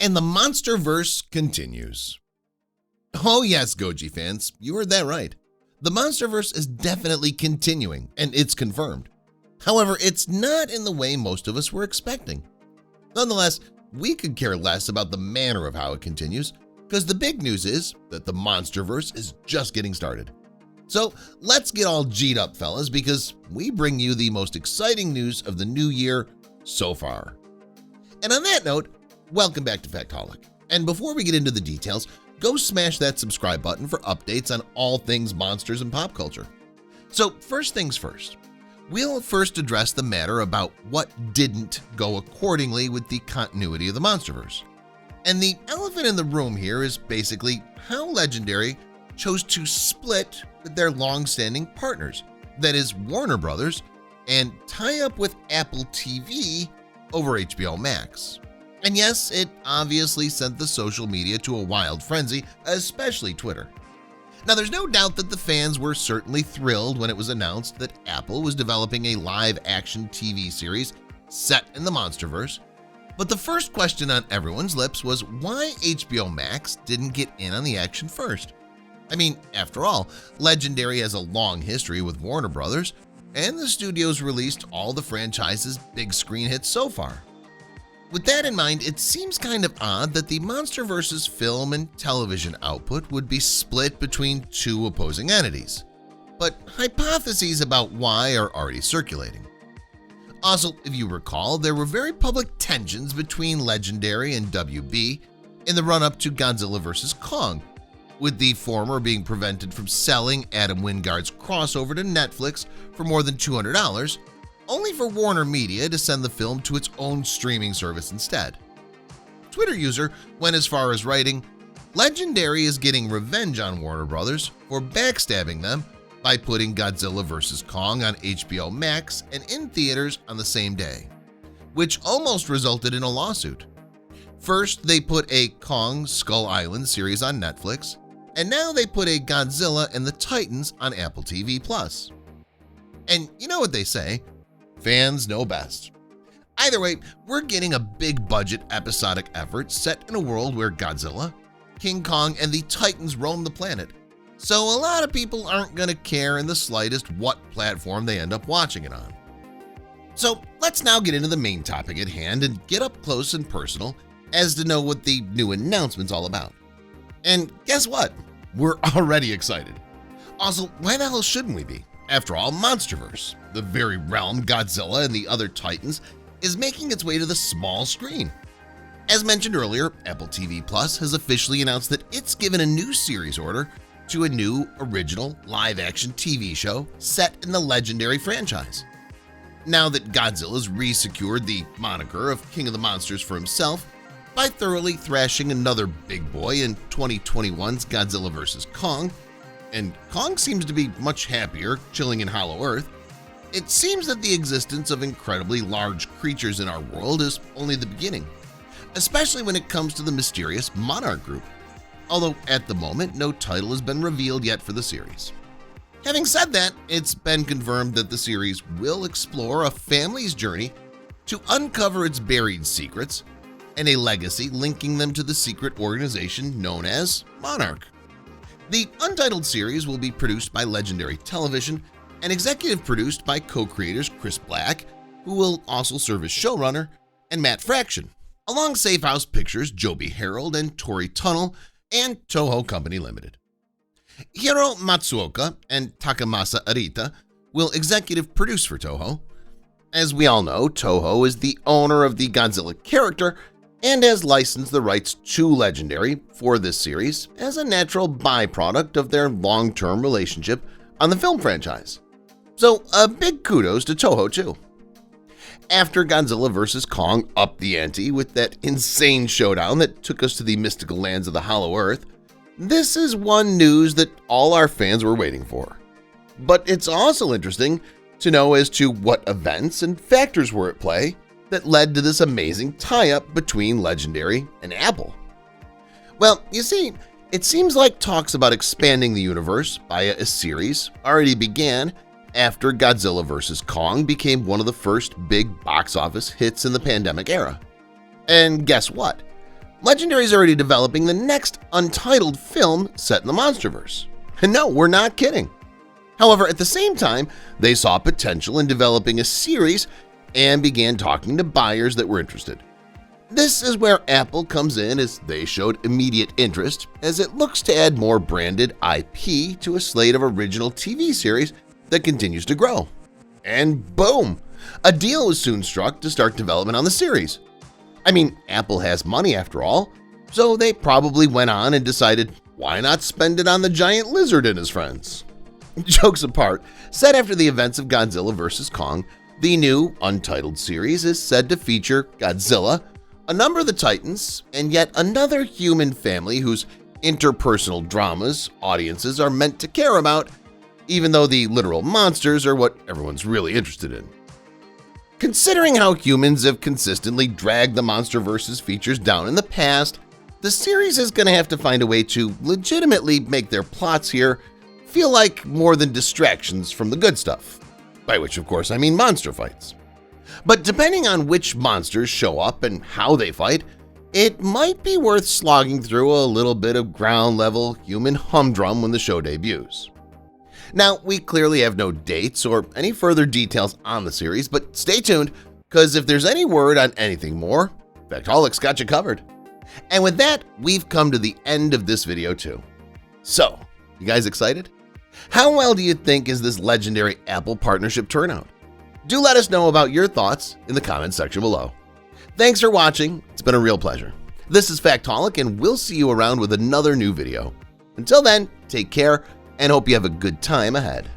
and the Monsterverse continues. Oh yes, Goji fans, you heard that right. The Monsterverse is definitely continuing, and it's confirmed. However, it's not in the way most of us were expecting. Nonetheless, we could care less about the manner of how it continues, because the big news is that the Monsterverse is just getting started. So let's get all G'd up, fellas, because we bring you the most exciting news of the new year so far. And on that note, welcome back to Factaholic. And before we get into the details, go smash that subscribe button for updates on all things monsters and pop culture. So first things first, we'll first address the matter about what didn't go accordingly with the continuity of the Monsterverse. And the elephant in the room here is basically how Legendary chose to split with their long-standing partners, that is Warner Brothers, and tie up with Apple TV over HBO Max. And yes, it obviously sent the social media to a wild frenzy, especially Twitter. Now, there's no doubt that the fans were certainly thrilled when it was announced that Apple was developing a live-action TV series set in the Monsterverse, but the first question on everyone's lips was why HBO Max didn't get in on the action first. I mean, after all, Legendary has a long history with Warner Brothers, and the studio's released all the franchise's big screen hits so far. With that in mind, it seems kind of odd that the Monsterverse's film and television output would be split between two opposing entities. But hypotheses about why are already circulating. Also, if you recall, there were very public tensions between Legendary and WB in the run-up to Godzilla vs. Kong, with the former being prevented from selling Adam Wingard's crossover to Netflix for more than $200, only for Warner Media to send the film to its own streaming service instead. Twitter user went as far as writing, "Legendary is getting revenge on Warner Brothers for backstabbing them by putting Godzilla vs. Kong on HBO Max and in theaters on the same day, which almost resulted in a lawsuit. First, they put a Kong Skull Island series on Netflix, and now they put a Godzilla and the Titans on Apple TV+. And you know what they say, fans know best. Either way, we're getting a big-budget episodic effort set in a world where Godzilla, King Kong, and the Titans roam the planet, so a lot of people aren't going to care in the slightest what platform they end up watching it on. So let's now get into the main topic at hand and get up close and personal as to know what the new announcement's all about. And guess what? We're already excited. Also, why the hell shouldn't we be? After all, Monsterverse, the very realm Godzilla and the other Titans, is making its way to the small screen. As mentioned earlier, Apple TV Plus has officially announced that it's given a new series order to a new original live-action TV show set in the Legendary franchise. Now that Godzilla's re-secured the moniker of King of the Monsters for himself by thoroughly thrashing another big boy in 2021's Godzilla vs. Kong, and Kong seems to be much happier chilling in Hollow Earth, it seems that the existence of incredibly large creatures in our world is only the beginning, especially when it comes to the mysterious Monarch group, although at the moment no title has been revealed yet for the series. Having said that, it's been confirmed that the series will explore a family's journey to uncover its buried secrets and a legacy linking them to the secret organization known as Monarch. The untitled series will be produced by Legendary Television and executive produced by co-creators Chris Black, who will also serve as showrunner, and Matt Fraction, along Safehouse Pictures' Joby Harold and Tori Tunnell and Toho Company Limited. Hiro Matsuoka and Takamasa Arita will executive produce for Toho. As we all know, Toho is the owner of the Godzilla character and has licensed the rights to Legendary for this series as a natural byproduct of their long-term relationship on the film franchise. So a big kudos to Toho too. After Godzilla vs. Kong upped the ante with that insane showdown that took us to the mystical lands of the Hollow Earth, this is one news that all our fans were waiting for. But it's also interesting to know as to what events and factors were at play that led to this amazing tie-up between Legendary and Apple. Well, you see, it seems like talks about expanding the universe via a series already began after Godzilla vs. Kong became one of the first big box office hits in the pandemic era. And guess what? Legendary is already developing the next untitled film set in the Monsterverse. And no, we're not kidding. However, at the same time, they saw potential in developing a series and began talking to buyers that were interested. This is where Apple comes in, as they showed immediate interest, as it looks to add more branded IP to a slate of original TV series that continues to grow. And boom! A deal was soon struck to start development on the series. I mean, Apple has money after all, so they probably went on and decided, why not spend it on the giant lizard and his friends? Jokes apart, set after the events of Godzilla vs. Kong, the new untitled series is said to feature Godzilla, a number of the Titans, and yet another human family whose interpersonal dramas audiences are meant to care about, even though the literal monsters are what everyone's really interested in. Considering how humans have consistently dragged the MonsterVerse's features down in the past, the series is going to have to find a way to legitimately make their plots here feel like more than distractions from the good stuff, by which of course I mean monster fights. But depending on which monsters show up and how they fight, it might be worth slogging through a little bit of ground-level human humdrum when the show debuts. Now, we clearly have no dates or any further details on the series, but stay tuned, because if there's any word on anything more, Factolic's got you covered. And with that, we've come to the end of this video too. So, you guys excited? How well do you think is this legendary Apple partnership turnout? Do let us know about your thoughts in the comments section below. Thanks for watching, it's been a real pleasure. This is Factolic, and we'll see you around with another new video. Until then, take care, and hope you have a good time ahead.